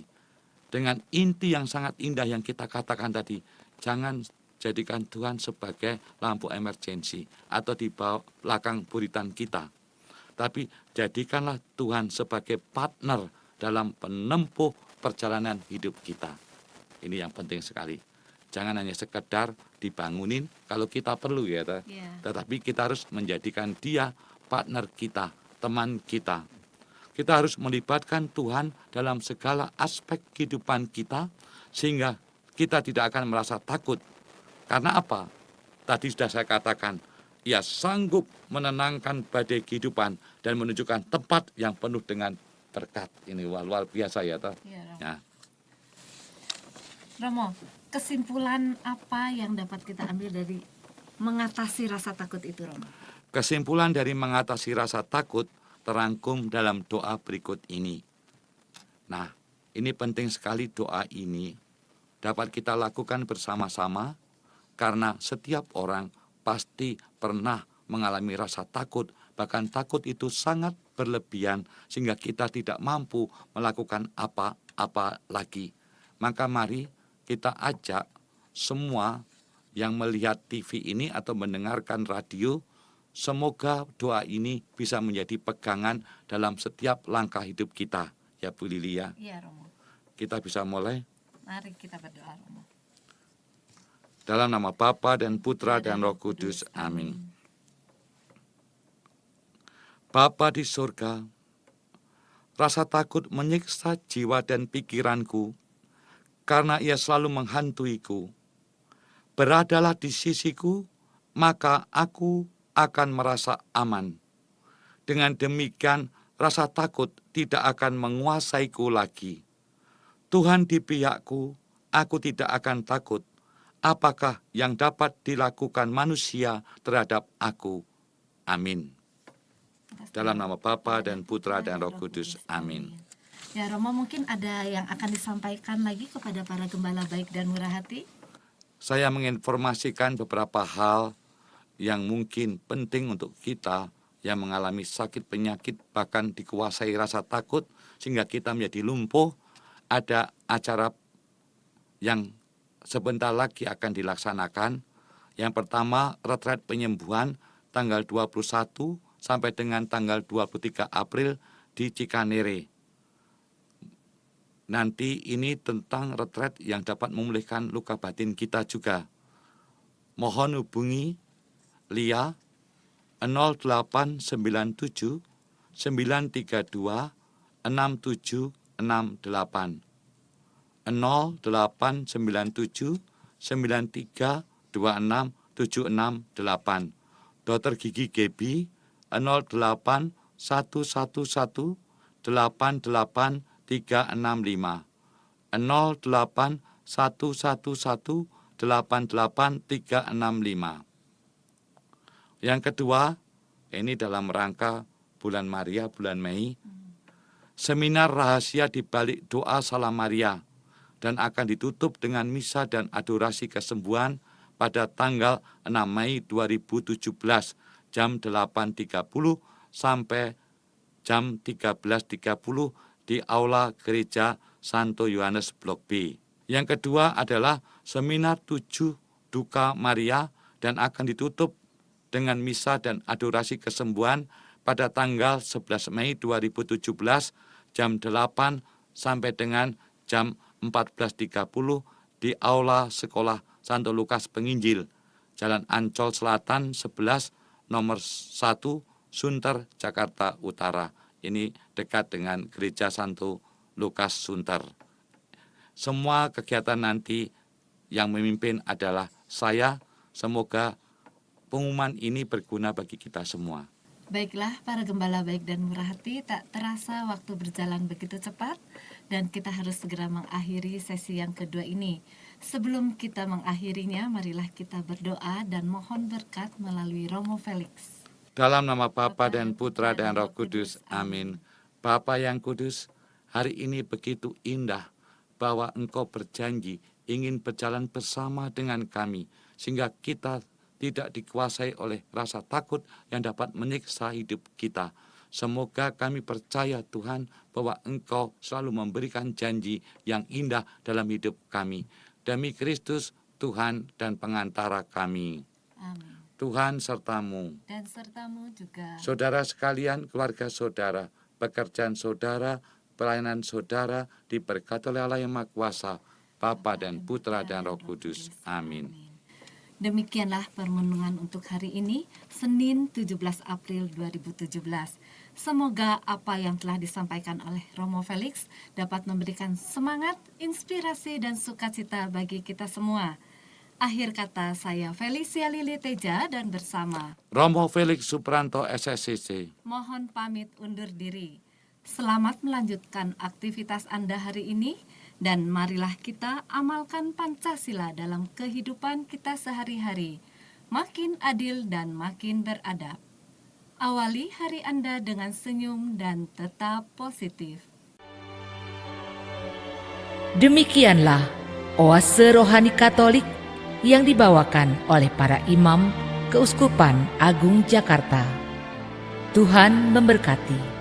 Dengan inti yang sangat indah yang kita katakan tadi, jangan jadikan Tuhan sebagai lampu emergensi atau di belakang buritan kita. Tapi jadikanlah Tuhan sebagai partner dalam penempuh perjalanan hidup kita. Ini yang penting sekali. Jangan hanya sekedar dibangunin kalau kita perlu ya. Tetapi kita harus menjadikan dia partner kita, teman kita. Kita harus melibatkan Tuhan dalam segala aspek kehidupan kita, sehingga kita tidak akan merasa takut. Karena apa? Tadi sudah saya katakan, ia sanggup menenangkan badai kehidupan dan menunjukkan tempat yang penuh dengan berkat. Ini luar biasa ya toh. Iya, Romo. Ya. Romo, kesimpulan apa yang dapat kita ambil dari mengatasi rasa takut itu, Romo? Kesimpulan dari mengatasi rasa takut terangkum dalam doa berikut ini. Nah, ini penting sekali doa ini dapat kita lakukan bersama-sama karena setiap orang pasti pernah mengalami rasa takut, bahkan takut itu sangat berlebihan sehingga kita tidak mampu melakukan apa-apa lagi. Maka mari kita ajak semua yang melihat TV ini atau mendengarkan radio, semoga doa ini bisa menjadi pegangan dalam setiap langkah hidup kita. Ya Bu Lilia, Iya, Romo. kita bisa mulai. Mari kita berdoa, Romo. Dalam nama Bapa dan Putra dan Roh Kudus. Amin. Bapa di surga, rasa takut menyiksa jiwa dan pikiranku karena ia selalu menghantuiku. Beradalah di sisiku, maka aku akan merasa aman. Dengan demikian, rasa takut tidak akan menguasaiku lagi. Tuhan di pihakku, aku tidak akan takut. Apakah yang dapat dilakukan manusia terhadap aku? Amin. Dalam nama Bapa dan Putra dan Roh Kudus. Amin. Ya, Romo, mungkin ada yang akan disampaikan lagi kepada para gembala baik dan murah hati? Saya menginformasikan beberapa hal yang mungkin penting untuk kita yang mengalami sakit penyakit, bahkan dikuasai rasa takut sehingga kita menjadi lumpuh. Ada acara yang sebentar lagi akan dilaksanakan. Yang pertama, retret penyembuhan tanggal 21 sampai dengan tanggal 23 April di Cikanere. Nanti ini tentang retret yang dapat memulihkan luka batin kita juga. Mohon hubungi Lia 0897 932 6768. 0897 93 26 768. Dokter Gigi Gebi 08 111 88 365. 08 111 88 365. Yang kedua, ini dalam rangka bulan Maria, bulan Mei, seminar rahasia di balik doa Salam Maria, dan akan ditutup dengan misa dan adorasi kesembuhan pada tanggal 6 Mei 2017 jam 8.30 sampai jam 13.30 di Aula Gereja Santo Yohanes Blok B. Yang kedua adalah seminar 7 Duka Maria dan akan ditutup dengan misa dan adorasi kesembuhan pada tanggal 11 Mei 2017 jam 8 sampai dengan jam 14.30 di Aula Sekolah Santo Lukas Penginjil, Jalan Ancol Selatan 11, nomor 1, Sunter, Jakarta Utara. Ini dekat dengan Gereja Santo Lukas Sunter. Semua kegiatan nanti yang memimpin adalah saya. Semoga pengumuman ini berguna bagi kita semua. Baiklah, para gembala baik dan murah hati, tak terasa waktu berjalan begitu cepat dan kita harus segera mengakhiri sesi yang kedua ini. Sebelum kita mengakhirinya, marilah kita berdoa dan mohon berkat melalui Romo Felix. Dalam nama Bapa dan Putra dan Roh Kudus. Amin. Bapa yang kudus, hari ini begitu indah bahwa Engkau berjanji ingin berjalan bersama dengan kami, sehingga kita tidak dikuasai oleh rasa takut yang dapat menyiksa hidup kita. Semoga kami percaya Tuhan bahwa Engkau selalu memberikan janji yang indah dalam hidup kami. Demi Kristus, Tuhan dan pengantara kami. Amin. Tuhan sertamu. Dan sertamu juga. Saudara sekalian, keluarga saudara, pekerjaan saudara, pelayanan saudara diberkati oleh Allah yang Maha Kuasa, Bapa dan Putra dan Roh Kudus. Amin. Demikianlah permenungan untuk hari ini, Senin 17 April 2017. Semoga apa yang telah disampaikan oleh Romo Felix dapat memberikan semangat, inspirasi, dan sukacita bagi kita semua. Akhir kata, saya Felicia Lili Teja dan bersama Romo Felix Supranto SSCC. mohon pamit undur diri. Selamat melanjutkan aktivitas Anda hari ini dan marilah kita amalkan Pancasila dalam kehidupan kita sehari-hari, makin adil dan makin beradab. Awali hari Anda dengan senyum dan tetap positif. Demikianlah oase rohani Katolik yang dibawakan oleh para imam Keuskupan Agung Jakarta. Tuhan memberkati.